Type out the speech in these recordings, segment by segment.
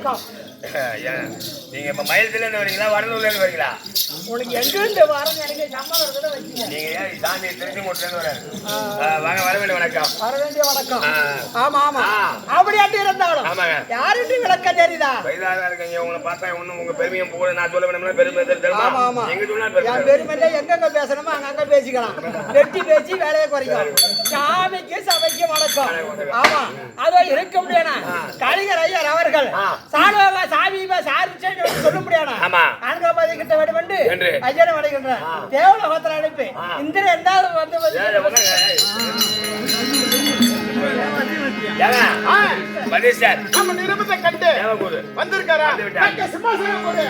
வணக்கம். நீங்க இப்ப மயிலத்துல இருந்து வரீங்களா, வடலூர்ல இருந்து வரீங்களா? உனக்கு எங்க இருந்து வரணும் எனக்கு சம்மதம் கூட வச்சுக்க. நீங்க ஏன் சாமி திருச்செங்கோட்டுல இருந்து வராரு? வாங்க, வர வேண்டிய வணக்கம். வர வேண்டிய வணக்கம். ஆமா ஆமா, அப்படியாட்டி இருந்தாலும் யாருக்கு விளக்க தெரியுதா? வயதாக இருக்கீங்க, உங்களை பார்த்தா ஒண்ணும் உங்க பெருமையும் போல நான் சொல்ல வேணும்னா பெருமை தெரியுமா? ஆமா ஆமா, எங்க சொன்னா என் பெருமையில எங்கெங்க பேசணுமோ அங்கங்க பேசிக்கலாம். வெட்டி பேசி வேலையை குறைக்கும். சாமிக்கு சபைக்கு வணக்கம். ஆமா, அதோ இருக்க முடியாது. கலிங்கர் ஐயர் அவர்கள் சாணுவா சாமி சொல்ல முடியாது. அங்கபாதி கிட்ட வடிவண்டு ஐயனை வடைகின்ற தேவலோகத்தில் அனுப்பி இந்திர எந்தாவது வந்து நம்ம நிருபத்தை கண்டு வந்திருக்காரா? சிம்மாசனம் போடு.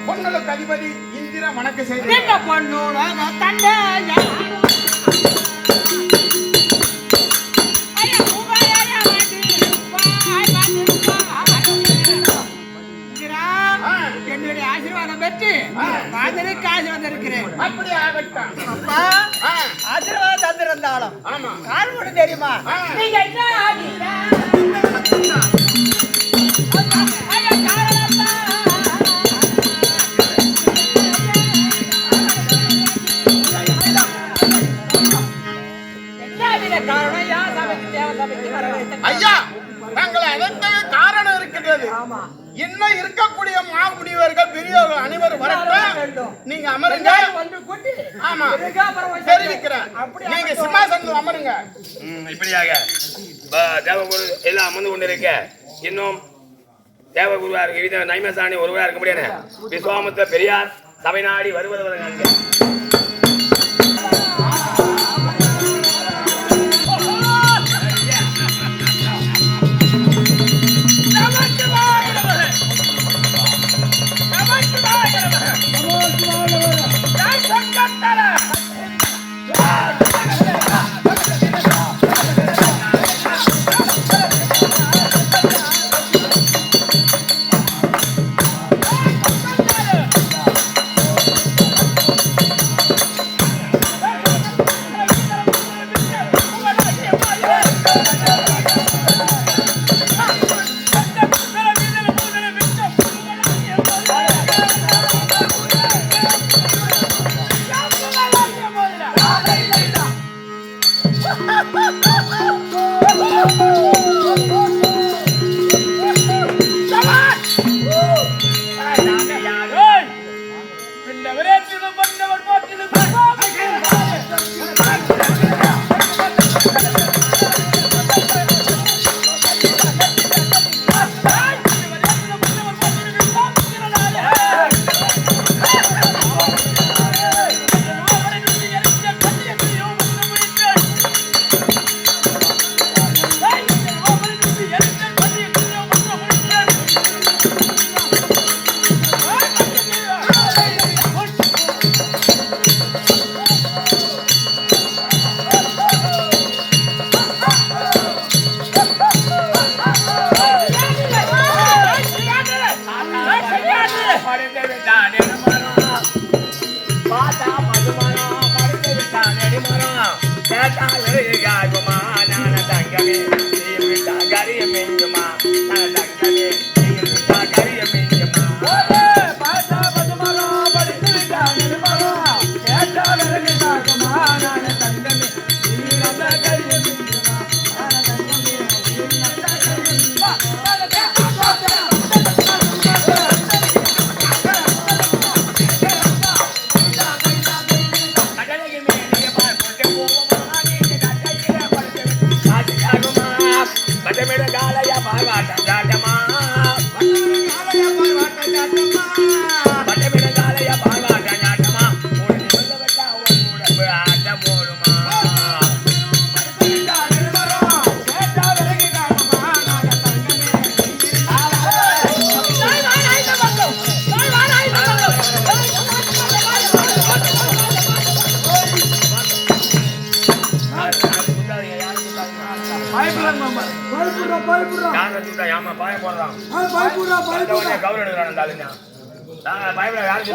பொண்ணுக்கு அதிபதி இந்திர வணக்க செய்தி என்னுடைய ஆசீர்வாதம் பெற்று பாதருக்கு ஆசீர்வாதம் இருக்கிறேன். அப்படி ஆகட்டும். அப்பா ஆசீர்வாதம் தந்திருந்தாலும் காரணம் தெரியுமா? நீங்க ஐயா, நாங்கள் அதற்கு காரணம் இருக்கின்றது. இன்னும் இருக்கக்கூடிய மாமுனிவர்கள் பெரியவர்கள் அனைவரும் வரட்டும். நீங்க அமருங்க. ஆமா, தெரிவிக்கிறேன். நீங்க சிம்மாசனத்தில் அமருங்க. இப்படியாக தேவகுரு எல்லாம் அமர்ந்து கொண்டிருக்க இன்னும் தேவகுருவா இருக்க நைமசாணி ஒருவரா இருக்க முடியாது. விஸ்வாமித்திர பெரியார் சபை நாடி வருவது சுட்டா ஏமா பாய போடுறான் கவர் எடுக்கிறான் அந்த ஆளுங்க பயப்பட யாரும்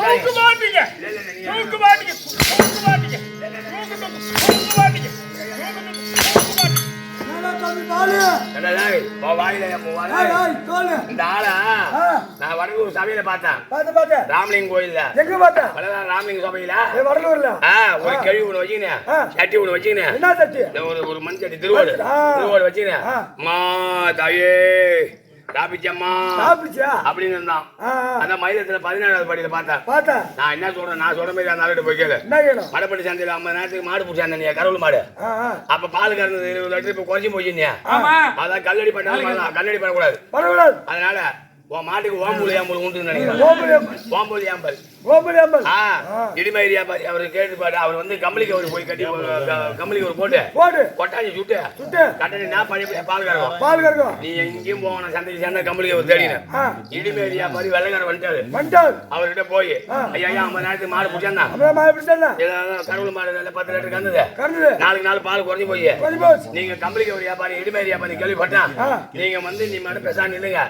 இந்த ஆளா நான் வடலூர் சபையில பார்த்தேன் ராமலிங்க கோயில்ல ராமலிங்க சபையில ஒரு கேள்வி ஒண்ணு வச்சுக்கினேன் சட்டி ஒண்ணு வச்சுக்கினேன் ஒரு மண் சட்டி திருவோடு வச்சுக்கினேன் மா தாயே காப்பிச்சம்மா அப்படின்னு இருந்தான் அந்த மயிலத்துல 17வது படியில பார்த்தேன் நான் என்ன சொல்றேன் நான் சொல்ற மாதிரி அந்த ஆளுகிட்ட போய் கேளு மடப்பட்டி சந்தையில 50 நேரத்துக்கு மாடு பிடிச்சாங்க கருவல் மாடு அப்ப பால் கறந்தது 20 லிட்டர் இப்ப குறைஞ்சி போச்சு அதான் கல்லடி பண்ணாலும் கல்லடி பண்ணக்கூடாது அதனால உன் மாட்டுக்கு ஓம்பூல் ஏம்பல் உண்டு நினைக்கிறேன் ஓம்பூல் ஏம்பல் இடிமயிரி அவரு கேட்டு அவர் வந்து கம்பளிக்கு அவர் போய் கட்டி கம்பளிக்கு ஒரு போட்டு கொட்டாஞ்சி சுட்டு கட்டணி நான் பழைய பால் கறக்கும் நீ எங்கேயும் போவான சந்தைக்கு சேர்ந்த கம்பளிக்கு அவர் தேடினேன் இடிமயிரி வியாபாரி வெள்ளைக்காரர் வந்துட்டாரு அவர்கிட்ட போய் ஐயா 50 நேரத்துக்கு மாடு பிடிச்சாங்க கடவுள் மாடு 10 லிட்டர் கறந்தது நாளுக்கு பால் குறைஞ்சி போய் நீங்க கம்பளிக்கு ஒரு வியாபாரி இடிமயிரி வியாபாரி கேள்விப்பட்டான் நீங்க வந்து நீ மட்டும் பேசாம இல்லைங்க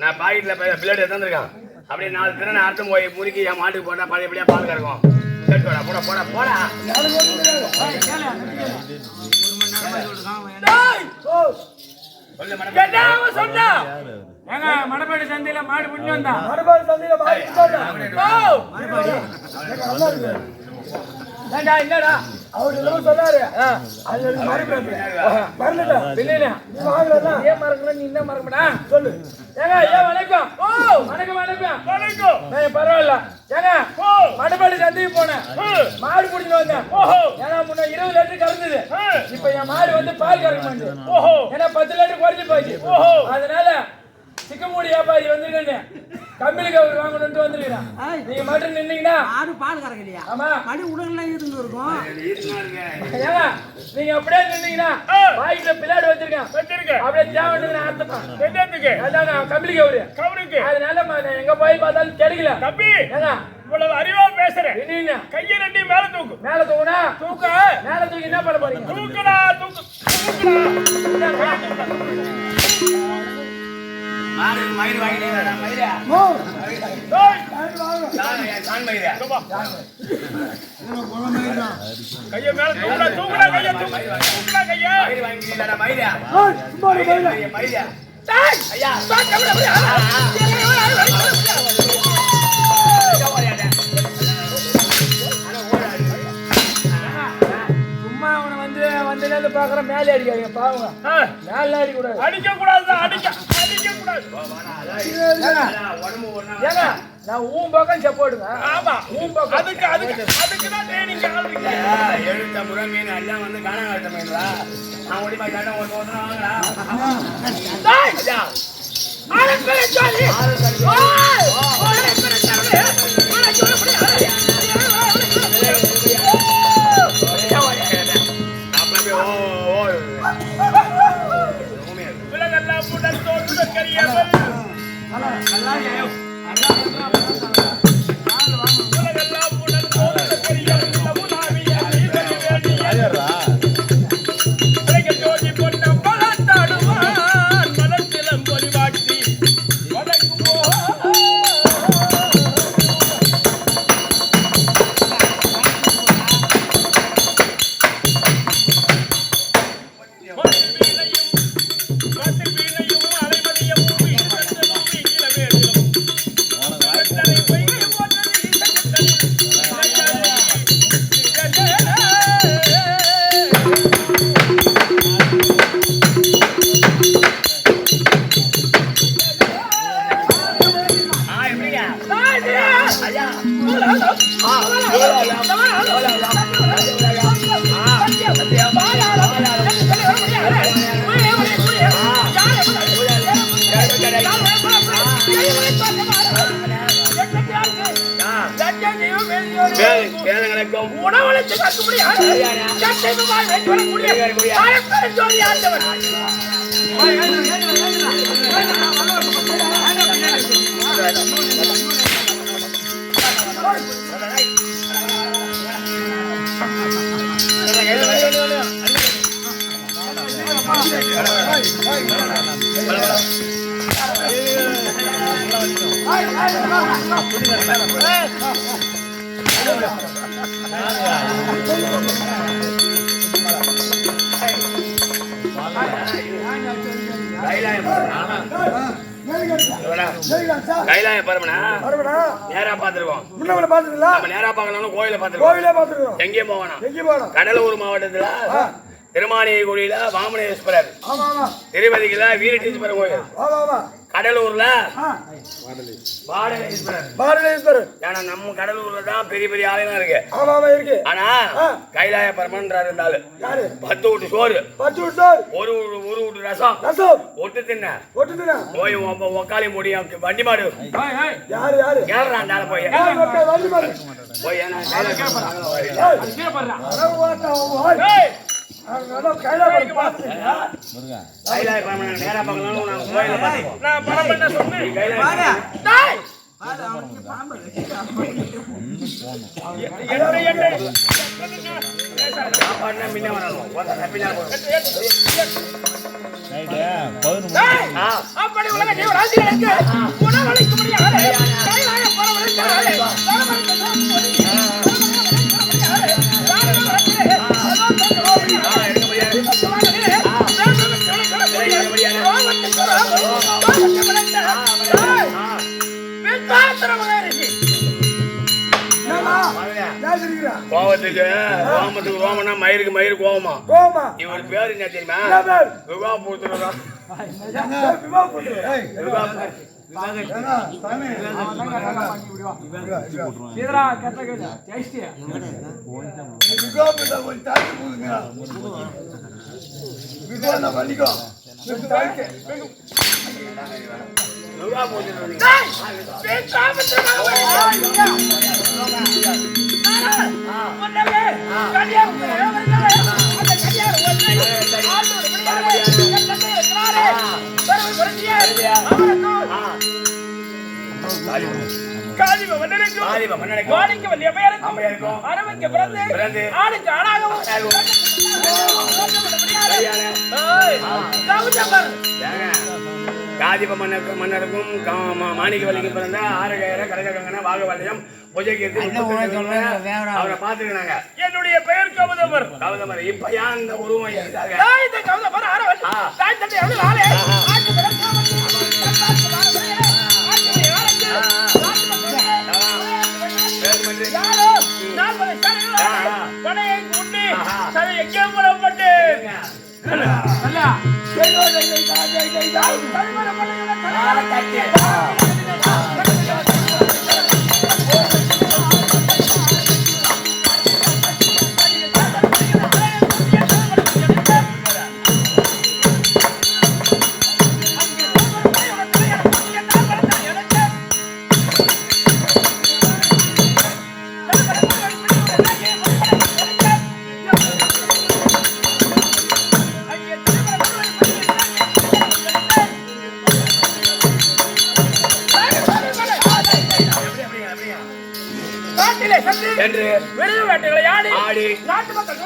நான் பாக்கெட்ல பிளேட் எடுத்துருக்கான் அப்படியே 4 திறனை அர்த்தம் போய் முறுக்கி என் மாட்டுக்கு போட்டா பழையபடியா பால் கறக்கும் போட போட போட மடப்பாடி சந்தையில மாடு பிடிச்சு வந்தா என்னடா அவரு சொன்னாரு நீ என்ன மறக்கடா சொல்லு ஏங்க ஐயா வணக்கம் வணக்கம் வணக்கம் வணக்கம் பரவாயில்ல ஏங்க மடப்பாடி சந்தைக்கு போனேன் மாடு பிடிச்சிட்டு வந்தேன் ஏன்னா முன்ன 20 லிட்டர் கறந்தது இப்ப என் மாடு வந்து பால் கறக்க மாட்டேன் ஏன்னா 10 லிட்டர் குறைஞ்சு போச்சு அதனால சிக்கமூடி வியாபாரி வந்திருக்கேன் கம்பளிக்கு அவர் வாங்கணும்னு வந்திருக்கிறான் நீங்க மட்டும் நின்னீங்கன்னா ஆடு பால் கறக்கலையா ஆமா மடி உடல்லாம் இருந்து இருக்கும் ஏங்க நீங்க அப்படியே நின்னீங்கன்னா வாய்க்குல பிளாட் வச்சிருக்கேன் அப்படியே தேவன்னு அர்த்தம் அதான் கம்பளிக்கு அவருக்கு அதனால எங்க போய் பார்த்தாலும் கிடைக்கல தம்பி ஏங்க இவ்வளவு அறிவா பேசுறேன் என்ன கையை ரெண்டையும் மேல தூக்கு மேல தூக்கி என்ன பண்ண போறீங்க தூக்குடா மயிர் வாங்கிட்டீங்களா மயிரா கைய மேல தூக்குடா கைய மயிர் வாங்கிட்டீங்களா மயிரா மயிரா ஐயா சும்மா அவனை வந்து பாக்குற மேலே அடிக்காதீங்க பாவங்க மேல அடிக்கூடாது அடிக்க கூடாது அடிக்க கூடாது ஏங்க நான் ஊம் பக்கம் செப்போடுங்க ஆமா ஊம் பக்கம் அதுக்கு தான் ட்ரெயினிங் ஆகுறீங்க எழுத்த முறை மீன் எல்லாம் வந்து காணாங்கட்ட மீன்டா நான் ஓடி போய் காட்ட ஒரு போதுனா வாங்கடா டேய் ஐயா ஆளப்பற சொல்லி ஆளப்பற சொல்லி ஆள சொல்ல முடியாது அப்பவே ஓ விலகெல்லாம் புடல் தோற்று கரியவள் உணவளித்து கைலாய பரமனா நேரா பாத்துருக்கோம். நம்ம நேரா பார்க்கணும் கோயில பாத்துருக்கோம். எங்கேயும் போகணும். கடலூர் மாவட்டத்துல திருமானிய கோயில வாமனேஸ்வரர், திருப்பதிக்குல வீரட்டீஸ்வரர் கோயில், கடலூர்ல பாடலேஸ்வரர். ஏன்னா நம்ம கடலூர்ல தான் பெரிய பெரிய ஆலயம் இருக்கு. ஆனா கைலாய பரமன்றா இருந்தாலும் 10 வீட்டு சோறு, ஒரு வீட்டு ரசம் ஒட்டு தின்ன போய் ஒக்காலி முடியும் வண்டி மாடு ஏறாண்டால போய் கைலாய பரமன் நேரா பார்க்கணும். நான் கோயில பார்த்தேன். நான் பரமன் சொன்னேன். அப்படி உலக ஜீவராசிகளுக்கு உணவளிக்க முடியாது. கைலாய பரமன் கோவத்துக்கு ரோமத்துக்கு ரோமனா மயிருக்கு மயிறு கோவமா. இவர் பேரு என்ன தெரியுமா? விவாபூர்த்தம். காதிப மன்னருக்கும் மாணிக்க வலிக்கு பிறந்த ஆரகர கரகங்கன வாகவல்யம் புஜகீர்த்தி அவரை பார்த்துக்கிறாங்க. என்னுடைய பெயர் கௌதமர். கௌதமர் இப்ப ஏன் இந்த உருவம் கௌதமர் என்று விருது வேட்டைகளை ஆடி நாட்டு மக்கள்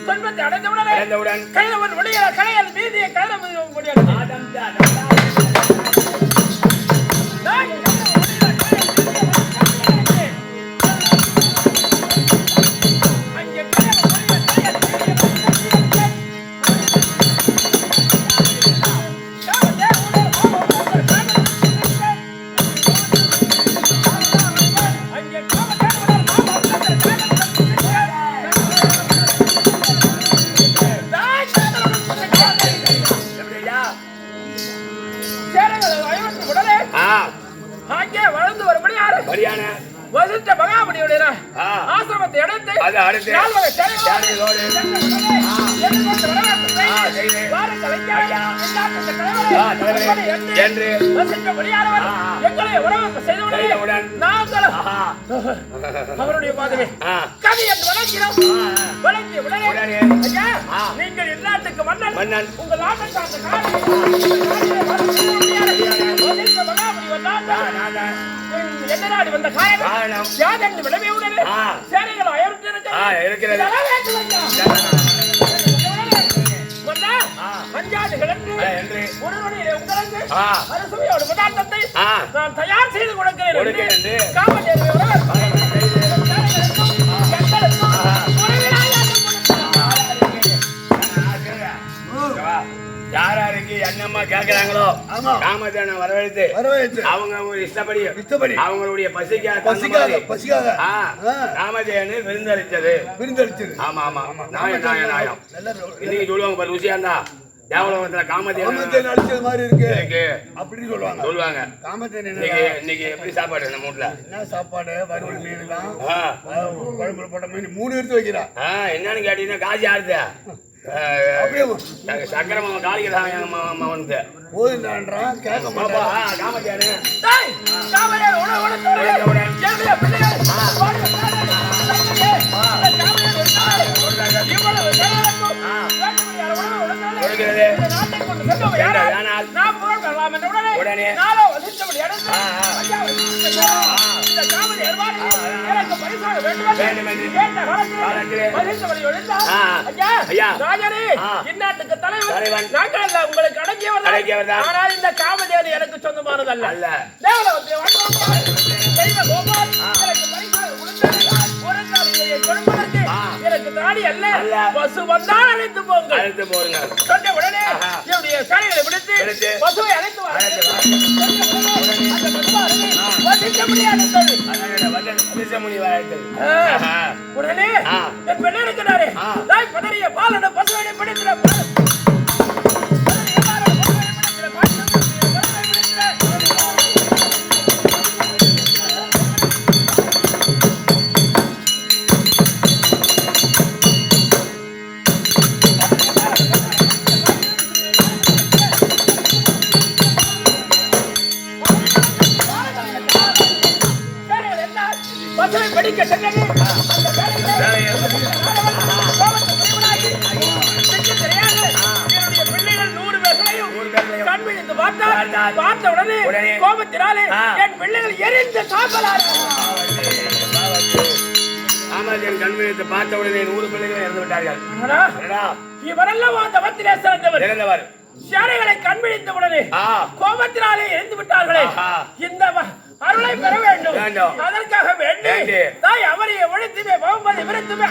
துன்பத்தை அடைந்தவுடன் கைதவன் கலையல் மீதியை கைத முடியாது. ஆசிரமத்தை எடுத்து அவருடைய பாதமே கவி என்று வழங்கிய உடனே நீங்கள் இந்நாட்டுக்கு மன்னன் உங்கள் நாட்டை சார்ந்த என்ன நாடி வந்த காரணம் காரணம் யாதென்று விடவே உடனே சேனைகள் இருக்கிறது மஞ்சாது கிடந்து உடனடியே உங்களுக்கு அரசுமையோட பதார்த்தத்தை நான் தயார் செய்து கொடுக்கிறேன் என்று காமதேவியோட யாராருக்கு என்னம்மா கேட்கிறாங்களோ காமதேவனை வரவழைத்து அவங்க ஒரு இஷ்டப்படி அவங்களுடைய பசிக்காக காமதேவனு விருந்தளித்தது ஆமா நியாயம் இன்னைக்கு சொல்லுவாங்க பாரு ருசியா இருந்தா தேவலோகத்துல காமதேவன் அடிச்சது மாதிரி இருக்கு அப்படின்னு சொல்லுவாங்க காமதேவன் இன்னைக்கு எப்படி சாப்பாடு நம்ம வீட்டுல என்ன சாப்பாடு வறுவல் மீன் தான் குழம்புல போட்ட மீன் 3 எடுத்து வைக்கிறா என்னன்னு கேட்டீங்கன்னா காசு ஆடுது சக்கரமா காலிக்கிறாங்க வந்து போதுன்றான் கேட்க மாட்டான் காமதேவன் உடனே இந்நாட்டுக்கு தலைவன் நாங்கள் உங்களுக்கு அடங்கியவர் ஆனால் இந்த காமதேவன் எனக்கு சொந்தமானதல்ல எனக்கு தாடி அல்ல பசு வந்தால் அழைத்து போங்க சொன்ன உடனே என்னுடைய சாலைகளை விடுத்து பசுவை அழைத்து உடனே என் பெண்ணே இருக்கிறாரே தாய் பதறிய பாலன பசுவை பிடிக்கிற பார்த்த உடனே கோபத்தினாலே என் பிள்ளைகள் எரிந்து சாம்பலானார்கள். காமதேவன் கண்விழித்து பார்த்த உடனே 100 பிள்ளைகள் இறந்து விட்டார்கள். இவரெல்லாம் தவத்திலே சிறந்தவர். சேனைகளை கண்விழித்த உடனே கோபத்தினாலே எரிந்து விட்டார்களே. இந்த அருளை பெற வேண்டும். அதற்காக வேண்டி தாய் அவரையை ஒழித்துமே பகுமதி விருத்துமே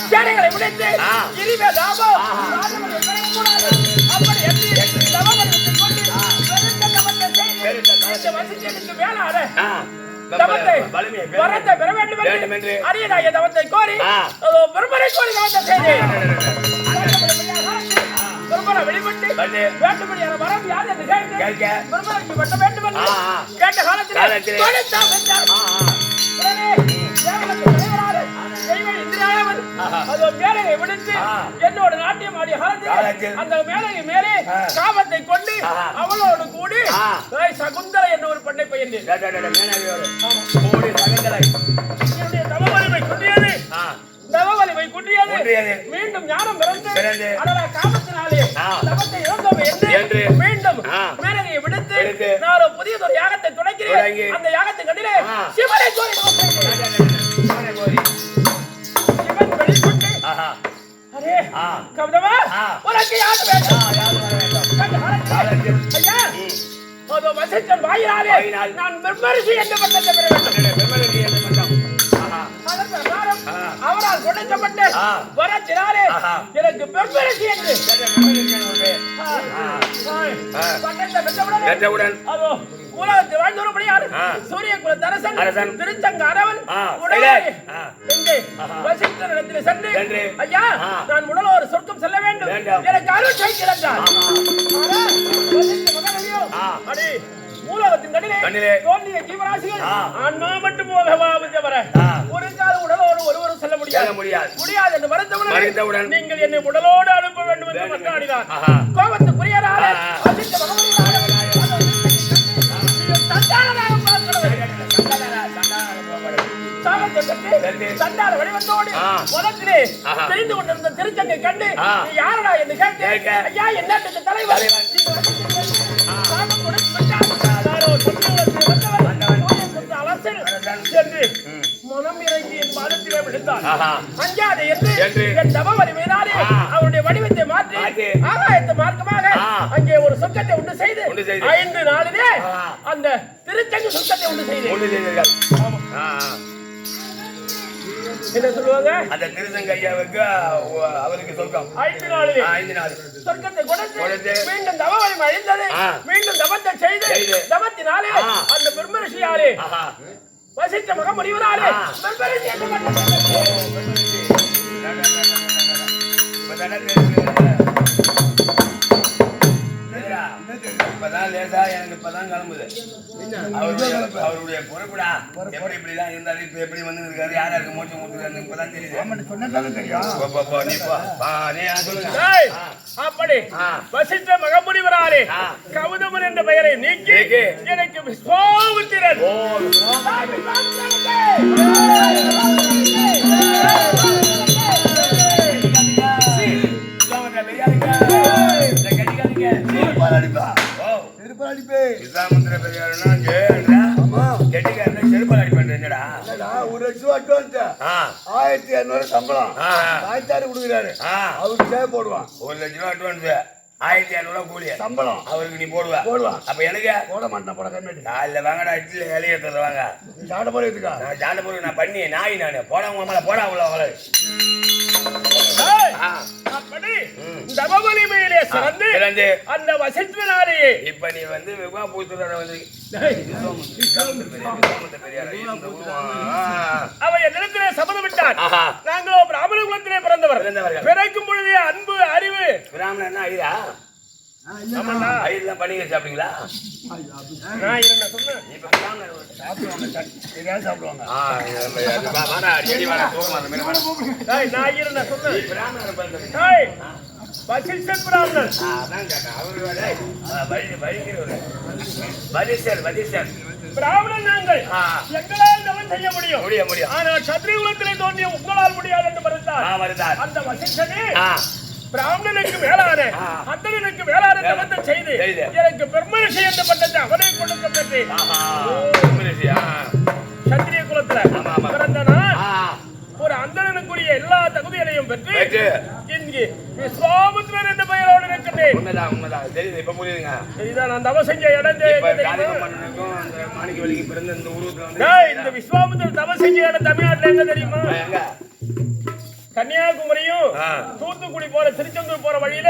சேனைகளை முடித்து இனிமே லாபம் அப்படி வரத்தை பெற வேண்டும் என்று அரியதாய தவத்தை கோரி பெருமறை கோரி தவத்தை செய்தேன். வெளிப்பட்டு வேண்டுபடியான வரம் யார் என்று கேட்க பெருமறைக்கு வட்ட வேண்டும் என்று கேட்ட காலத்தில் என்னோட நாட்டியம் ஆடிய காலத்தில் அந்த மேலையை மேலே காபத்தை கொண்டு அவளோடு கூடி சகுந்தலை என்ற ஒரு பெண்ணை பயிர்ந்தேன். தவவலிமை குன்றியது மீண்டும் ஞானம் பிறந்து காமத்தினாலே தவத்தை இழந்தோம் என்று மீண்டும் மேலையை விடுத்து நான் புதியதொரு யாகத்தை தொடக்கிறேன். அந்த யாகத்தை கண்டிலே சிவனை கோரி அரே கவிதவா உனக்கு யாக வேண்டும். ஐயா அதோ வசிச்சன் வாயினாலே நான் பெருமரிசி என்ற பட்டத்தை பெற வேண்டும். அவரால் கொடுக்கப்பட்ட வரத்தினாலே எனக்கு பெருமரிசி என்று பெற்றவுடன் அதோ உலகத்தில் வாழ்ந்தோருபடியார் சூரிய குல தரசன் திருச்சங்க அரவன் எங்கே வசிஷ்டரிடத்தில் சென்று ஐயா நான் உடலோடு சொர்க்கம் செல்ல வேண்டும் எனக்கு அருள் செய்கிறார். அடி மூலகத்தின் கண்ணிலே தோன்றிய ஜீவராசிகள் ஆன்மா மட்டும் போகவா வர ஒரு கால உடலோடு ஒருவரும் செல்ல முடியும். முடியாது என்று மறுத்தவுடன் நீங்கள் என்னை உடலோடு அனுப்ப வேண்டும் என்று மன்றாடினார். கோபத்துக்குரியவராக வசிஷ்ட சண்டாள வடிவத்தோடு உலகத்திலே தெரிந்து கொண்டிருந்த திருச்சங்கை கண்டு யாரடா என்று கேட்டு ஐயா என்ன தலைவர் மனம் இறங்கி என் பாதத்திலே விழுந்தார். அஞ்சாதே என்று என் தவவலி மீதானே அவருடைய வடிவத்தை மாற்றி ஆகாயத்து மார்க்கமாக அங்கே ஒரு சொர்க்கத்தை உண்டு செய்து 5 நாளிலே அந்த திருச்சங்கு சொர்க்கத்தை உண்டு செய்தீர்கள். என்ன சொல்லுவாங்க? அந்த திருச்சங்கையாவுக்கு அவருக்கு சொர்க்கம் 5 நாளிலே சொர்க்கத்தை கொடுத்து மீண்டும் தவவலி அழிந்தது. மீண்டும் தவத்தை செய்து தவத்தினாலே அந்த பெருமரிஷியாலே வசிஷ்ட மகமுனிவராலே பெருமரிஷி என்று இப்பதான் கிளம்புது அவருடைய பொறுப்புடா. எப்படி இப்படிதான் இருந்தாரு, இப்ப எப்படி வந்து இருக்காரு, யாராருக்கு மோட்சம் கொடுத்துருக்காரு இப்பதான் தெரியுது. அப்படி வசிஷ்ட மகமுனிவராலே கௌதமன் என்ற பெயரை நீக்கி எனக்கு விஸ்வாமித்திரன் விஸ்வாமித்திர பெரியாருன்னா செருப்பால் அடிப்பேன். என்னடா ஒரு லட்சம் அட்வான்ஸ் 1200 சம்பளம் தாய்த்தாரு கொடுக்குறாரு. அவருக்கு சேவை போடுவான். 1 லட்சம் அட்வான்ஸ் 1500 கூலி சம்பளம் அவருக்கு நீ போடுவா. அப்ப எனக்கு போட மாட்டேன். போட கம்மி இல்ல வாங்கடா இட்லி இலைய வாங்க சாட போறதுக்கா நான் சாட போறது நான் பண்ணி நாய் நானு போடாம மேல போடா உள்ள அப்படி தவவலி மேலே சிறந்து அந்த வசிஷ்டனாரே இப்ப நீ வந்து விவா பூத்துற வந்து அவ என்னிடத்திலே சபதம் விட்டார். நாங்களோ பிராமண குலத்திலே பிறந்தவர்கள். பிறக்கும் பொழுதே அன்பு அறிவு பிராமணன் ஐயா ஐயெல்லாம் பண்ணிக்க சாப்பிடுங்களா? நான் என்ன சொன்னேன் சாப்பிடுவாங்க. வசிஷ்டர் பிராமணன் பிராமணன் நாங்கள் எங்களால் தவம் செய்ய முடியும். ஆனால் சத்திரிய குலத்திலே தோன்றிய உங்களால் முடியாது என்று மறுத்தார். அந்த வசிஷ்டனே பிராமணனுக்கு மேலான அந்தனுக்கு மேலான தவத்தை செய்து எனக்கு பெருமரிஷி என்ற பட்டத்தை அவனை கொடுக்க பெற்றேன். சத்திரிய குலத்துல பிறந்த நான் ஒரு அந்தனுக்குரிய எல்லா தகுதிகளையும் பெற்று இங்கு விஸ்வாமித்திரன் என்ற பெயரோடு இருக்கின்றேன். இதுதான் நான் தவம் செஞ்ச இடம். இந்த விஸ்வாமித்திரன் தவம் செஞ்ச இடம் தமிழ்நாட்டுல எங்க தெரியுமா? கன்னியாகுமரியும் தூத்துக்குடி போற திருச்செந்தூர் போற வழியில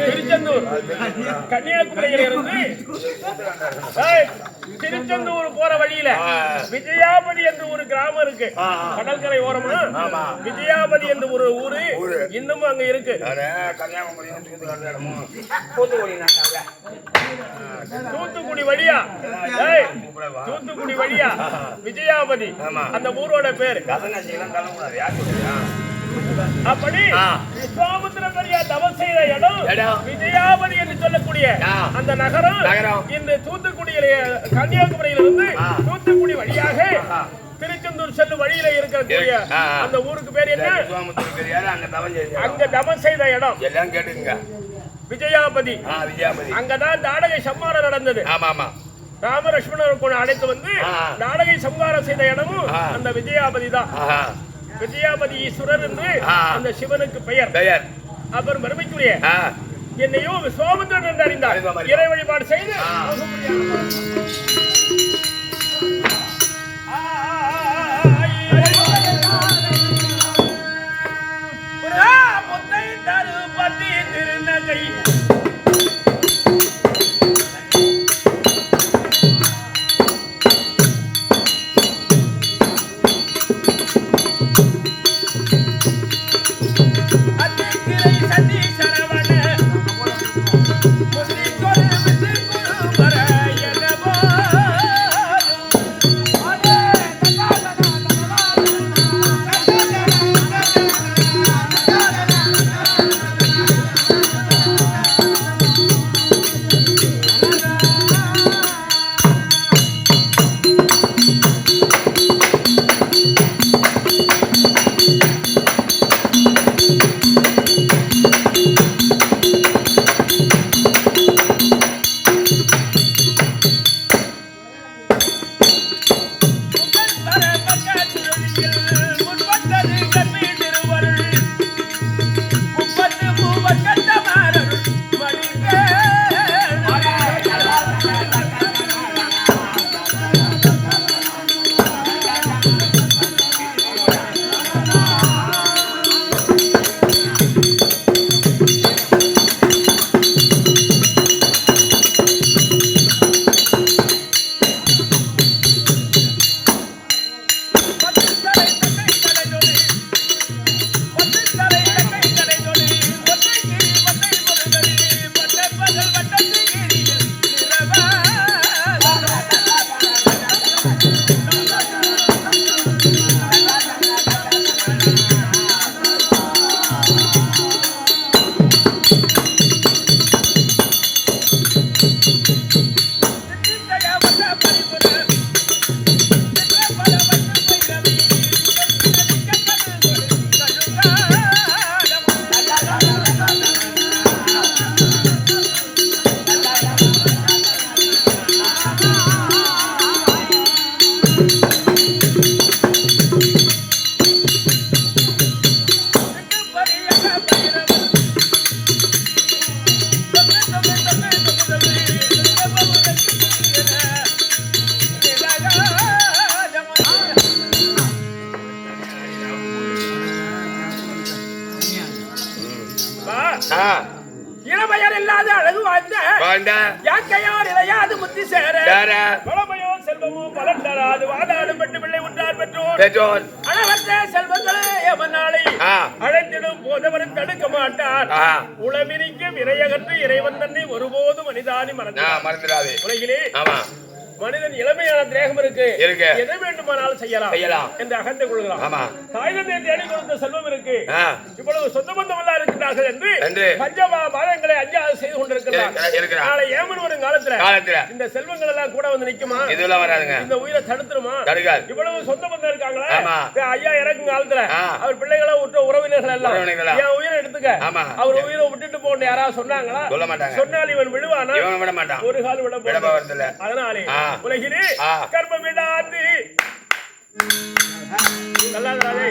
திருச்செந்தூர் கன்னியாகுமரியில இருந்து திருச்செந்தூர் போற வழியில விஜயாபதி என்று ஒரு கிராமம் இருக்கு. கடற்கரை ஓரமா விஜயாபதி என்று ஒரு ஊரு இன்னமும் அங்க இருக்கு. தூத்துக்குடி வழியா விஜயாபதி அந்த ஊரோட பேரு. அப்படி விஸ்வாமித்திர பெரியா தவம் செய்த இடம் விஜயாபதி என்று சொல்லக்கூடிய அந்த நகரம் இன்று தூத்துக்குடியிலே கன்னியாகுமரியிலிருந்து தூத்துக்குடி வழியாக திருச்செந்தூர் செல்லும் வழியில இருக்கக்கூடிய அந்த ஊருக்கு பேர் என்ன? அங்க தவம் செய்த இடம் எல்லாம் கேட்டுங்க. விஜயாபதி. அங்கதான் தாடகை சம்மாரம் நடந்தது. ராமலட்சுமணர் அழைத்து வந்து நாடகை சம்ஹாரம் செய்த இடமும் அந்த விஜயாபதி தான். விஜயாபதி ஈஸ்வரர் என்று அந்த சிவனுக்கு பெயர். அப்புறம் பெருமைக்குரிய என்னையும் விஸ்வாமித்திரன் என்று அறிந்தார். இறை வழிபாடு செய்து தருபதி திருநகை சரவண இளமையர் இல்லாத அழகு வாழ்ந்த யாக்கையார் இளையாது முத்தி சேர வளமையோ செல்வமோ பலன் தராது வாதாடு பெற்று பிள்ளை உற்றார் பெற்றோர் அளவற்ற செல்வங்களே எவனாலை அழைத்திடும் போதவரை தடுக்க மாட்டார் உளவிரிக்க விரையகற்று இறைவன் தன்னை ஒருபோதும் மனிதானி மறந்துடாது உலகிலே மனிதன் இளமையான தேகம் இருக்கு எதை வேண்டுமானாலும் செய்யலாம் என்று அகந்து கொள்கிறான் தாய்தந்தை தேடி கொடுத்த செல்வம் இருக்கு இவ்வளவு சொந்த பந்தம் எல்லாம் இருக்கிறார்கள் என்று பஞ்சபாதங்களை அஞ்சாது செய்து கொண்டிருக்கிறார் நாளை ஏமன் வரும் காலத்துல இந்த செல்வங்கள் எல்லாம் கூட வந்து நிக்குமா இதெல்லாம் வராதுங்க இந்த உயிரை தடுத்துருமா இவ்வளவு சொந்த பந்தம் இருக்காங்களா ஐயா இறக்கும் காலத்துல அவர் பிள்ளைகளை விட்ட உறவினர்கள் எல்லாம் என் உயிரை எடுத்துக்க அவர் உயிரை விட்டுட்டு போன யாராவது சொன்னாங்களா சொல்ல மாட்டாங்க சொன்னால் இவன் விடுவானா விட மாட்டான் ஒரு கால் விட போறதில்லை அதனாலே உலகிலே கர்ம விடாது நல்லாதே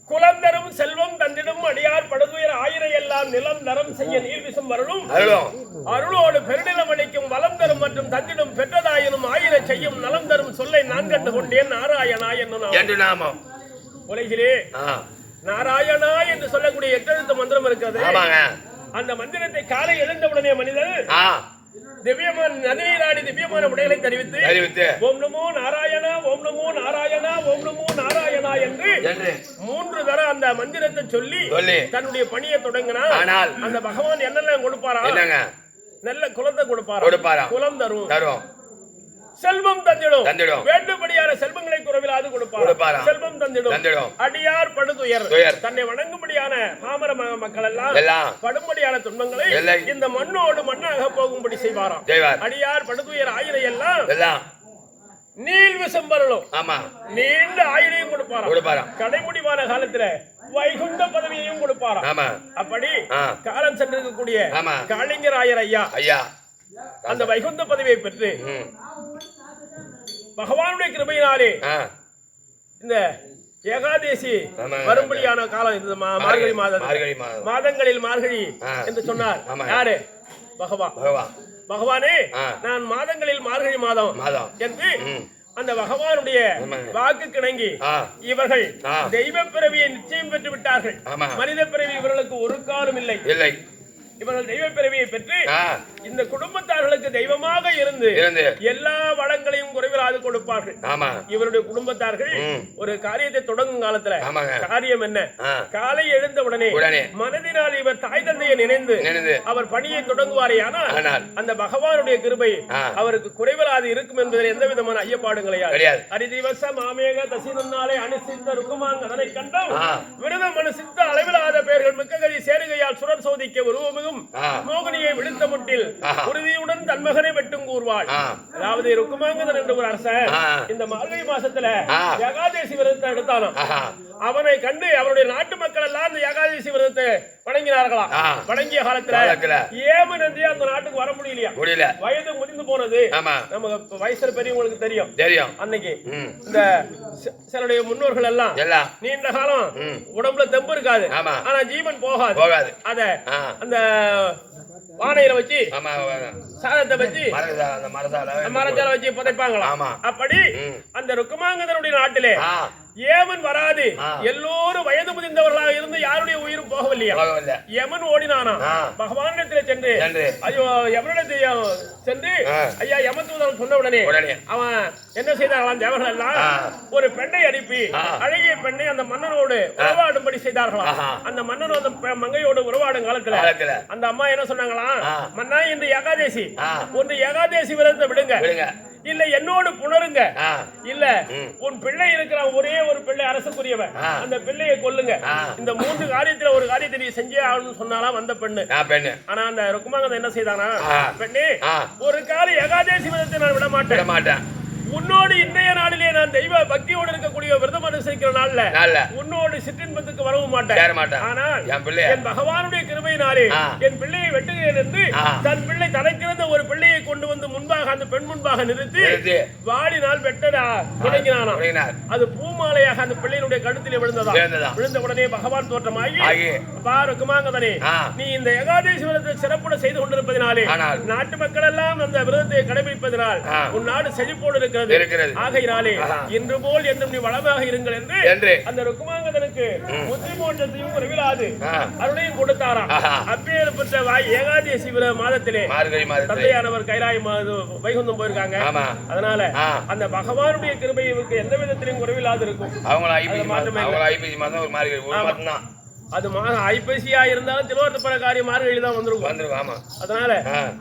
குலந்தரும் செல்வம் தந்திடும் அடியார் படுதுயர் ஆயிரம் எல்லாம் நிலம் தரம் செய்ய நீர் விசும் வரலும் அருளோடு பெருநிலம் அளிக்கும் வளம் தரும் மற்றும் தந்திடும் பெற்றதாயினும் ஆயிர செய்யும் நலம் தரும் சொல்லை நான் கண்டு கொண்டேன் நாராயணா என்று நாமம். உலகிலே நாராயணா என்று சொல்லக்கூடிய எட்டெழுத்து மந்திரம் இருக்கிறது. அந்த மந்திரத்தை காலை எழுந்தவுடனே மனிதன் திவ்யமான நதிநீராடி திவ்யமான உடைகளை தெரிவித்து ஓம் நமோ நாராயணா ஓம் நமோ நாராயணா ஓம் நமோ நாராயணா என்று 3 தர அந்த மந்திரத்தை சொல்லி தன்னுடைய பணியை தொடங்கினார். அந்த பகவான் என்னெல்லாம் கொடுப்பாரா? நல்ல குலத்தை கொடுப்பாரா? குலம் தரும், செல்வம் தந்திடும், வேண்டுபடியான செல்வங்களை குறைவிலாது கொடுப்பார். செல்வம் தந்திடும், அடியார் படுதுயர், தன்னை வணங்கும்படியான பாமர மக்கள் எல்லாம் படும்படியான துன்பங்களை இந்த மண்ணோடு மண்ணாக போகும்படி செய்வாராம். அடியார் படுதுயர் ஆயிரம் எல்லாம் நீள் விசம்பரலும் நீண்ட ஆயுளையும் கொடுப்பாராம். கடைமுடிவான காலத்துல வைகுண்ட பதவியையும் கொடுப்பாராம். அப்படி காலம் சென்றிருக்கக்கூடிய காளிங்கர் ஆயர் ஐயா அந்த வைகுந்த பதவியை பெற்று பகவானுடைய கிருபையினாலே இந்த ஏகாதேசி வரும்படியான காலம் இந்த மார்கழி மாதங்களில் மார்கழி என்று சொன்னார். யாரு? பகவானே நான் மாதங்களில் மார்கழி மாதம் என்று அந்த பகவானுடைய வாக்கு கிணங்கி இவர்கள் தெய்வ பிறவியை நிச்சயம் பெற்று விட்டார்கள். மனித பிறவி இவர்களுக்கு ஒரு காலம் இல்லை. இவர்கள் தெய்வ பிறவியை பெற்று இந்த குடும்பத்தார்களுக்கு தெய்வமாக இருந்து எல்லா வளங்களையும் குறைவில்லாது கொடுப்பார்கள். இவருடைய குடும்பத்தார்கள் ஒரு காரியத்தை தொடங்கும் காலத்துல காரியம் என்ன, காலை எழுந்த உடனே மனதினால் இவர் தாய் தந்தையை நினைந்து அவர் பணியை தொடங்குவாரேயானால் அந்த பகவானுடைய கிருபை அவருக்கு குறைவில்லாது இருக்கும் என்பதில் எந்த விதமான ஐயப்பாடும் கிடையாது. அரிதிவச மாமேக தசிதன்னாலே அனுசித்த ருக்குமாங்க அதனை கண்டோம் விரதம் அனுசித்த அளவிலாத பெயர்கள் மிக்க கதி சேருகையால் சுரர் சோதிக்க உருவமிகும் மோகனியை விழுத்த முட்டில் உறுதியுடன் தன் மகனை வெட்டும் கூறுவாள். அதாவது ருக்குமாங்கதன் என்ற ஒரு அரசன் இந்த மார்கழி மாசத்துல ஏகாதேசி விரதத்தை எடுத்தானோ அவனை கண்டு அவருடைய நாட்டு மக்கள் எல்லாம் இந்த ஏகாதேசி விரதத்தை வணங்கினார்களாம். வணங்கிய காலத்துல ஏம நந்தி அந்த நாட்டுக்கு வர முடியலையா, வயது முதிர்ந்து போனது. நமக்கு வயசுல பெரியவங்களுக்கு தெரியும். அன்னைக்கு இந்த சிலருடைய முன்னோர்கள் எல்லாம் நீண்ட காலம் உடம்புல தெம்பு இருக்காது, ஆனா ஜீவன் போகாது. அத அந்த பானையில வச்சு சாதத்தை வச்சு மரத்தால வச்சு புதைப்பாங்களாம். அப்படி அந்த ருக்குமாங்கதனுடைய நாட்டிலே ஏமன் வராது, எல்லோரும் வயது முதிர்ந்தவர்களாக இருந்து யாருடைய உயிரும் போகவில்லையா. யமன் ஓடினானா பகவானிடத்தில் சென்று ஐயோ யமனிடத்தில் சென்று ஐயா யமதூதன் சொன்ன உடனே அவன் என்ன செய்தார்களாம், தேவர்கள் எல்லாம் ஒரு பெண்ணை அனுப்பி அழகிய பெண்ணை அந்த மன்னனோடு உறவாடும்படி செய்தார்களாம். அந்த மன்னன் அந்த மங்கையோடு உறவாடும் காலத்துல அந்த அம்மா என்ன சொன்னாங்களாம், மன்னா இன்று ஏகாதேசி, ஒன்று ஏகாதேசி விரதத்தை விடுங்க, இல்ல என்னோடு புணருங்க, இல்ல உன் பிள்ளை இருக்கிற ஒரே ஒரு பிள்ளை அரசுக்குரியவன், அந்த பிள்ளையை கொல்லுங்க. இந்த மூன்று காரியத்துல ஒரு காரியத்தை நீ செஞ்சே ஆகணும்னு சொன்னாலாம் வந்த பெண்ணு. ஆனா அந்த ருக்குமாங்கதன் என்ன செய்தானா, பெண்ணே ஒரு கால ஏகாதேசி விரதத்தை நான் விட மாட்டேன், உன்னோடு இன்றைய நாளிலே நான் தெய்வ பக்தியோடு இருக்கக்கூடிய விரதம் அனுசரிக்கிற நாள்ல உன்னோடு சிற்றின்பத்துக்கு வரவும் மாட்டேன். ஆனால் என் பகவானுடைய கிருபையினாலே என் பிள்ளையை வெட்டுகிறேன் என்று தன் பிள்ளை தலைக்கிறந்த ஒரு பிள்ளையை கொண்டு வந்து முன்பாக அந்த பெண் முன்பாக நிறுத்தி வாடினால் வெட்டடா தொடங்கினான். அது பூமாலையாக அந்த பிள்ளையினுடைய கழுத்திலே விழுந்த உடனே பகவான் தோற்றமாகி ருக்குமாங்கதனே நீ இந்த ஏகாதேசி விரதத்தை சிறப்புடன் செய்து கொண்டிருப்பதனாலே நாட்டு மக்கள் எல்லாம் அந்த விரதத்தை கடைபிடிப்பதனால் உன் நாடு செழிப்போடு இருக்கிறது. ஆகையினாலே இன்று போல் என்றும் நீ வளமாக இருங்கள் என்று அந்த ருக்குமாங்கதனுக்கு புத்தி மோட்சத்தையும் குறைவிலாது அருளையும் கொடுத்தாராம். அப்பேற்பட்ட ஏகாதேசி மாதத்திலே தந்தையானவர் கைலாய வைகுந்தம் போயிருக்காங்க. அதனால அந்த பகவானுடைய கிருபைக்கு எந்த விதத்திலும் குறைவில்லாது இருக்கும். அது ஐப்பசியா இருந்தாலும் திருவாரூர் காரியம் மார்கழி தான் வந்திருக்கும். அதனால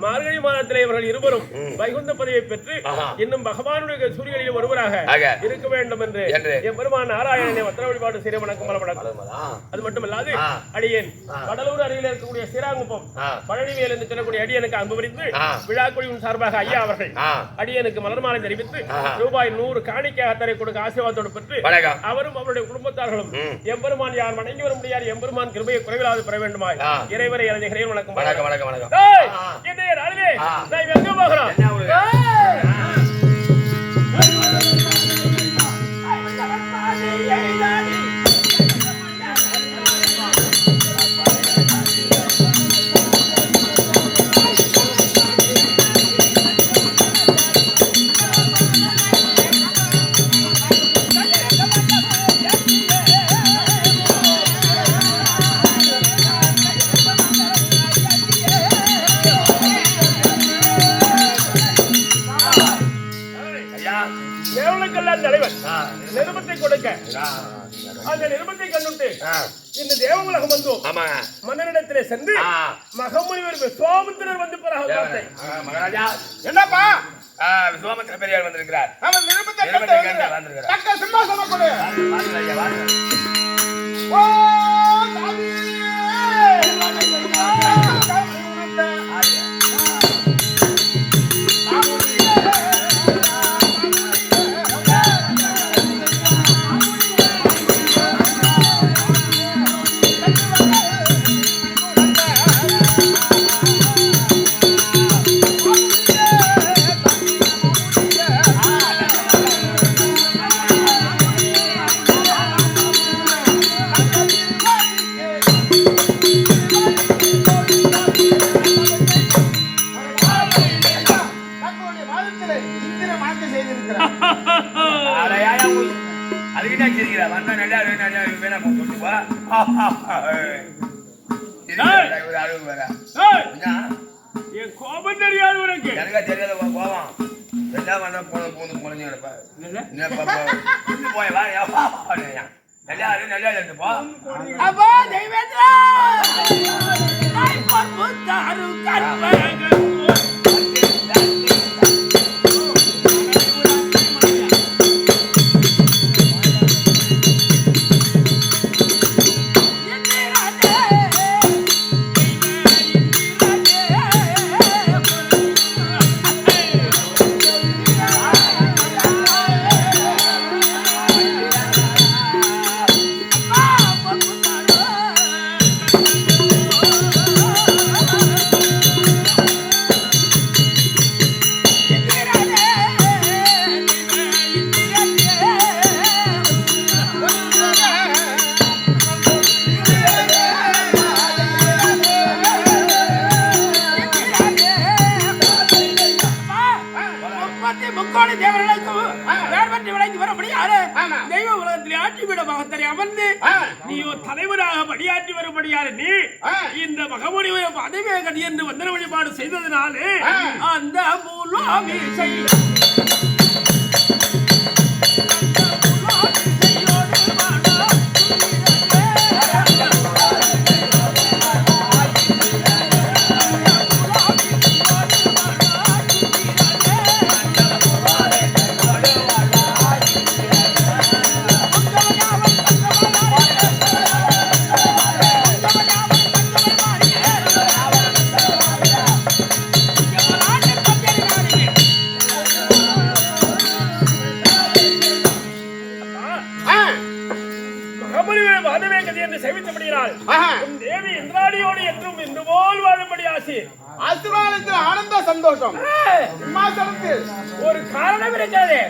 மார்கழி மாதத்திலே இவர்கள் இருவரும் வைகுந்த பதவியை பெற்று இன்னும் பகவானுடைய சூரியனில் ஒருவராக இருக்க வேண்டும் என்று என் பெருமான் நாராயணனை வத்திர வழிபாடு செய்ய வணக்கம் பலப்படாது. அது மட்டுமல்லாது அடியேன் கடலூர் அருகில் இருக்கக்கூடிய ஸ்ரீராங்குப்பம் பழனிவேல் என்று சொல்லக்கூடிய அடியனுக்கு அன்புரித்து விழாக்குழுவின் சார்பாக ஐயா அவர்கள் அடியனுக்கு மலர் மாலை தெரிவித்து ரூபாய் 100 காணிக்கையாக தரை கொடுக்க ஆசீர்வாதத்தோடு பெற்று அவரும் அவருடைய குடும்பத்தார்களும் எம்பெருமான் யார் வணங்கி வர முடியாது எம்பெருமான் கிருபையை குறைவில்லாது பெற வேண்டுமாய் இறைவரை இறைஞர்களே வணக்கம். இன்றைய நாளிலே நான் எங்க போகிறோம், நிருபத்தை கொடுக்க அந்த நிருபத்தை கண்டுட்டு இந்த தேவகுலகம் வந்தோம். மன்னனிடத்திலே சென்று மகமுனிவர் விஸ்வாமித்திரர் வந்து பிறகு என்னப்பா விஸ்வாமித்திர பெரியார் வந்திருக்கிறார். அவன் நிருபத்தை கண்டு தக்க சிம்மாசனம் கொடு. ஓ தாவி அளவுக்கு வேற ஏய், என்ன என் கோபம் தெரியாது உனக்கு. எனக்கு தெரியாத கோவம் என்ன பண்ண போந்து குழந்தைங்க இருப்ப என்ன போய் வா நல்லா நல்லா இருந்து போ அப்போ தெய்வேந்திரா தாரு கற்பக தெய்வ உலகத்திலே ஆட்சி விட மகத்தரை அமர்ந்து நீயோ தலைவராக பணியாற்றி வரும்படியாரு நீ இந்த மகமுனிவர பதவியை கடி என்று வந்தன வழிபாடு செய்ததினாலே அந்த மூலாமி செய்ய தேவி இந்திராணியோடு என்றும் இன்று போல் வாழும்படி ஆசி. ஆசீர்வாதத்தில் ஆனந்த சந்தோஷம். சிம்மாசனத்தில் ஒரு காரணம் இருக்கிறது.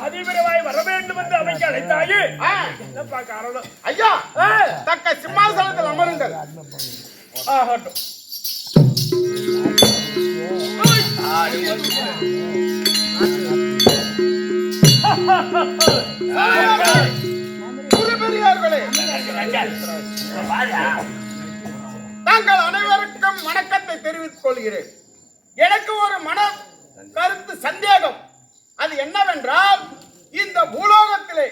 அதிவிரைவாய் வர வேண்டும் என்று அமைக்க அழைத்தாயே என்னப்பா காரணம்? ஐயா தக்க சிம்மாசனத்தில் அமருங்கள். ஆகட்டும். பெரியார்களே, தாங்கள் அனைவருக்கும் வணக்கத்தை தெரிவித்துக் கொள்கிறேன். எனக்கு ஒரு மன கருத்து சந்தேகம். அது என்னவென்றால், இந்த பூலோகத்திலே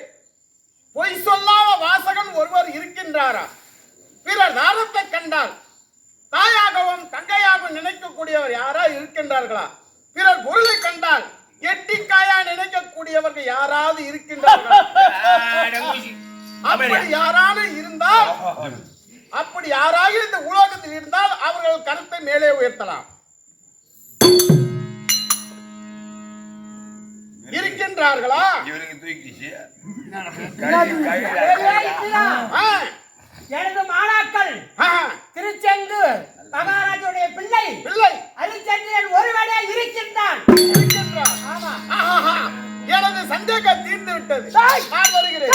பொய் சொல்லாத வாசகன் ஒருவர் இருக்கின்றாரா? பிறர் தாரத்தை கண்டால் தாயாகவும் தங்கையாகவும் நினைக்கக்கூடியவர் யாரா இருக்கின்றார்களா? பிறர் பொருளை கண்டால் எட்டிக்காயா நினைக்கக்கூடியவர்கள் யாராவது இருக்கின்றார்களா? அப்படி யாராவது இருந்தால், அப்படி யாராக இந்த உலகத்தில் இருந்தால் அவர்கள் கருத்தை மேலே உயர்த்தலாம். இருக்கின்றார்களா? இவனுக்கு தூக்கிச்சு எனது மாணாக்கள் திருச்செங்கு மகாராஜனுடைய பிள்ளை அரிச்சந்திரன் ஒருவனே இருக்கின்றான். எனது சந்தேகம் தீர்ந்து விட்டது. நான் வருகிறேன்.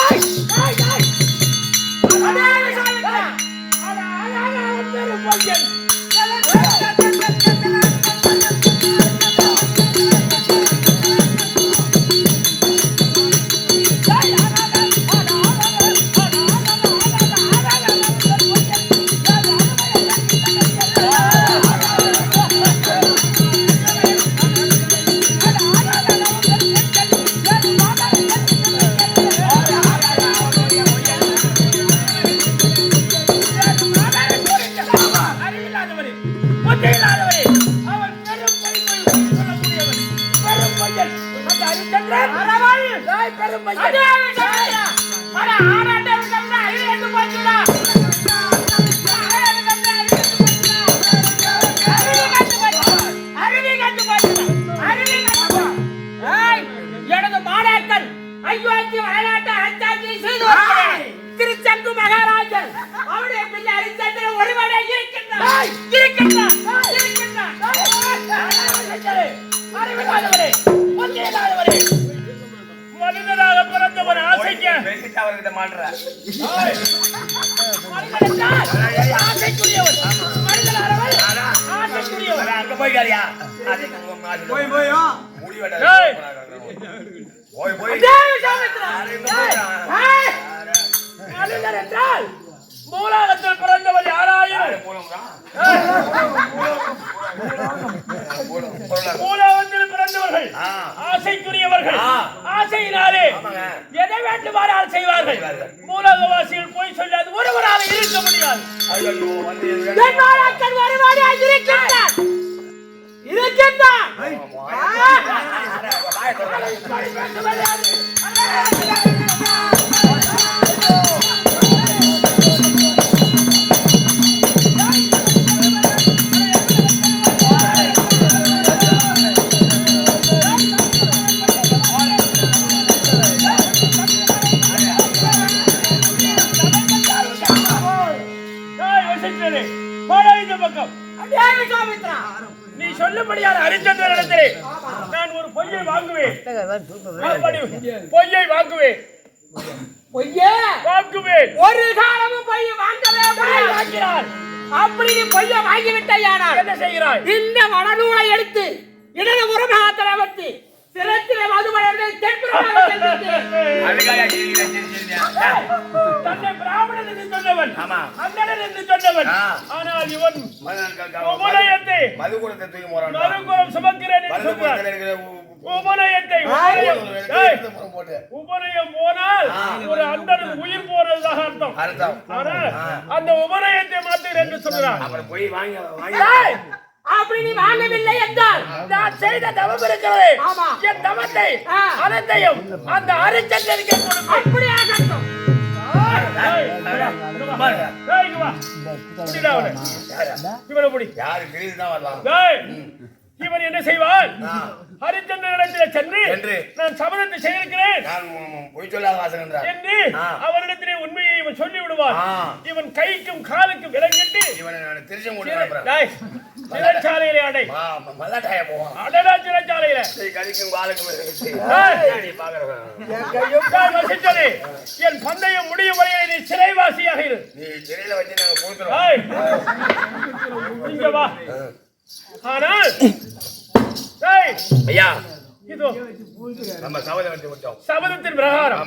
எனது மாணாக்கன் ஐயோச்சி வளையாட்ட அச்சாட்சி செய்து திருச்செங்கு மகாராஜா அவருடைய பிள்ளை அரிச்சந்திரன் ஒருவனே இருக்கின்றான். இருக்கின்றான். அறிவில்லாதவரே, புத்தியில்லாதவரே, மனிதனாக பிறந்தவன் ஆசைக்க அவர்கிட்ட மாட்டுற ஆசைக்குரியவன். மனிதனானவன் ஆசைக்குரியவன். அங்க போய்க்காரியா போய் போய் ஏய், போய் போய் மனிதர் என்றால் மூலகத்தில் பிறந்தவர் யாராயும் மூலகத்தில் பிறந்தவர்கள் ஆசைக்குரியவர்கள். ஆசையினாலே எதை வேண்டுமானால் செய்வார்கள். மூலகவாசிகள் போய் சொல்லாது ஒருவரால் இருக்க முடியாது. நீ சொல்லும்படியான ஹரிச்சந்திரனிடத்திலே நான் ஒரு பொய்யை வாங்குவேன். பொய்யை வாங்குவேன். பொய்யே வாங்குவேன். ஒரு காலமும் பொய் வாங்கவே வாங்கிறார். அப்படி நீ பொய்யை வாங்கிவிட்டாயானால் என்ன செய்கிறாய்? இந்த மணநூலை எடுத்து இடது புறமாக வச்சு சிரத்திலே மதுமலர்களை தென்புறமாக தன்னை பிராமணன் என்று சொன்னவன், அண்ணன் என்று சொன்னவன். ஆனால் இவன் உபநயத்தை மதுகுணத்தை தூக்கி போறான். மறுபுறம் சுமக்கிறேன் என்று சொல்கிறான். உபநயத்தை உபநயம் போனால் ஒரு அந்தரன் உயிர் போறதாக அர்த்தம். ஆனால் அந்த உபநயத்தை மாத்துகிறேன் என்று சொல்கிறான். அப்படி நீ வாங்கவில்லை என்றால் நான் செய்த தவம் இருக்கிறது. என் தவத்தை அனைத்தையும் அந்த ஹரிச்சந்திரனுக்கு கொடுப்பேன். அப்படியாக இவன் என்ன செய்வான்? ஹரிச்சந்திரனிடத்தில் சென்று நான் சபதத்தை செய்திருக்கிறேன் என்று அவரிடத்திலே உண்மையை இவன் சொல்லி விடுவான். இவன் கைக்கும் காலுக்கும் விலங்கிட்டு சிறைச்சாலையிலே அடை அடடா சிறைச்சாலையில என் பந்தயம் முடியும் வரையை நீ சிறைவாசியாக இரு. இங்க வா. ஆனால் ஐயா இதோ நம்ம சபதத்தின் பிரகாரம்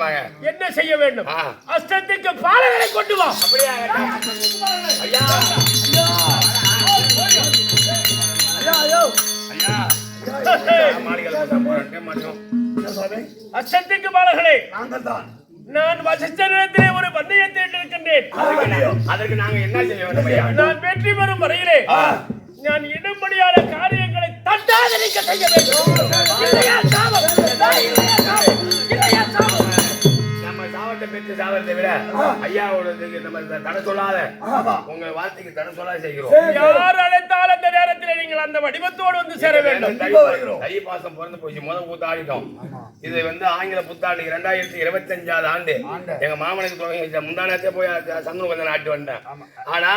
என்ன செய்ய வேண்டும்? அஷ்டத்துக்கு பாலகரை கொண்டு வா. அஷ்டத்துக்கு பாலகரை நான் வசிஷ்டரிடத்திலே ஒரு பந்தயத்தை இருக்கின்றேன். அதற்கு நாங்க என்ன செய்ய வேண்டும்? நான் வெற்றி பெறும் வரையிலே நான் இடும்படியான காரியங்களை தட்டாதரிக்க செய்ய வேண்டும். நம்ம சாவத்தை பெற்று சாவத்தை விட ஐயாவோட நம்ம தடை சொல்லாத உங்க வார்த்தைக்கு தடை சொல்லாத செய்கிறோம். யார் அழைத்தால் அந்த நேரத்தில் நீங்கள் அந்த வடிவத்தோடு வந்து சேர வேண்டும். தை மாசம் பிறந்து போச்சு. முதல் புத்தாடிட்டோம். இது ஆங்கில புத்தாண்டு 2025 ஆண்டு. எங்க மாமனுக்கு தொடங்கி முந்தானத்தே போய் சந்தனம் கொஞ்சம் நாட்டு வந்தேன். ஆனா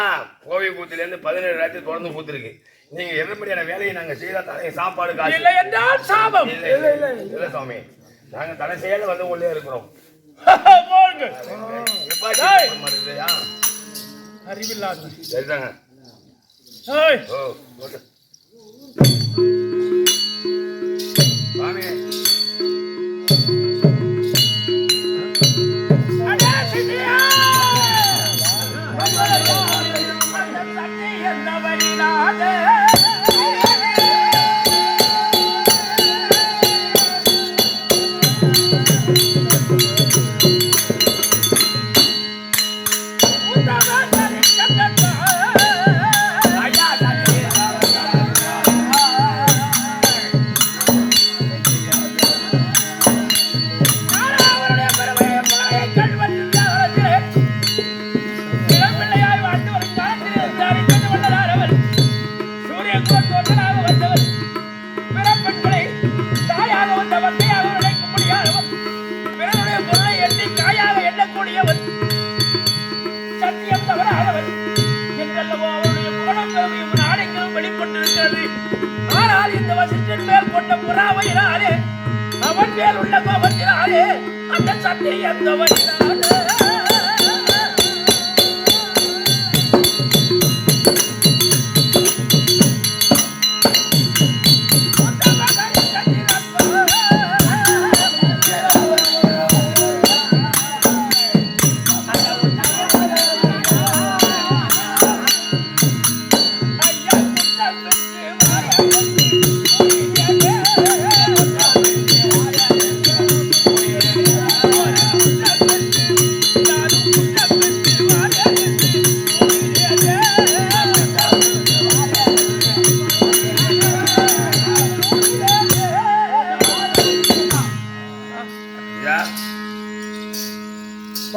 கோவில் கூத்துல இருந்து 17 ராத்திரி தொடர்ந்து பூத்திருக்கு. நீங்க எதிர்படியான வேலையை நாங்க செய்தா சாப்பாடு காசு இல்லை என்றால் சாபம். இல்ல சுவாமி, நாங்க தடை செய்யல வந்து உள்ளே இருக்கிறோம். அறிவில்லாத சரிதாங்க. சுவாமி மேல் உள்ள கோபத்தினாலே அந்த சத்தியம் தவறினாலே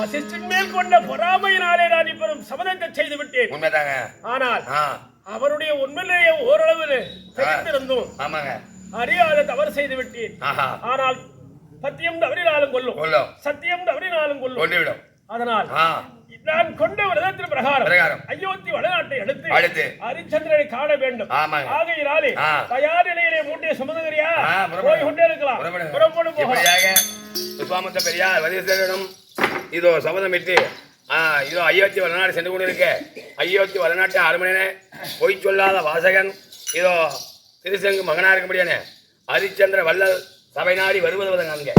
வசிஷ்டின் மேல் கொண்ட பொறாமையினாலே நான் இப்போதும் சபதத்தை செய்து விட்டேன். உண்மைதாங்க. ஆனால் அவருடைய உண்மையிலேயே ஓரளவு தெரிந்திருந்தும் அறியாத தவறு செய்து விட்டேன். ஆனால் சத்தியம் தவறினாலும் கொல்லும், சத்தியம் தவறினாலும் கொல்லும். அதனால் நான் கொண்ட விரதத்தின் பிரகாரம் அயோத்தி வடநாட்டை அடுத்து ஹரிச்சந்திரனை காண வேண்டும். ஆகையினாலே தயார் நிலையிலே மூட்டையை சுமந்துகிறியா? போய் கொண்டே இருக்கலாம். புறப்படும் விஸ்வாமித்திர பெரியார் வதிஷ்டரிடம் இதோ சபதமிட்டு இதோ அயோத்தி வடநாடு சென்று கொண்டிருக்க அயோத்தி வடநாட்டு அரண்மனை பொய் சொல்லாத வாசகன் இதோ திருசங்கு மகனா இருக்க முடியானே ஹரிச்சந்திர வல்லல் சபை நாடி வருவது காண்க.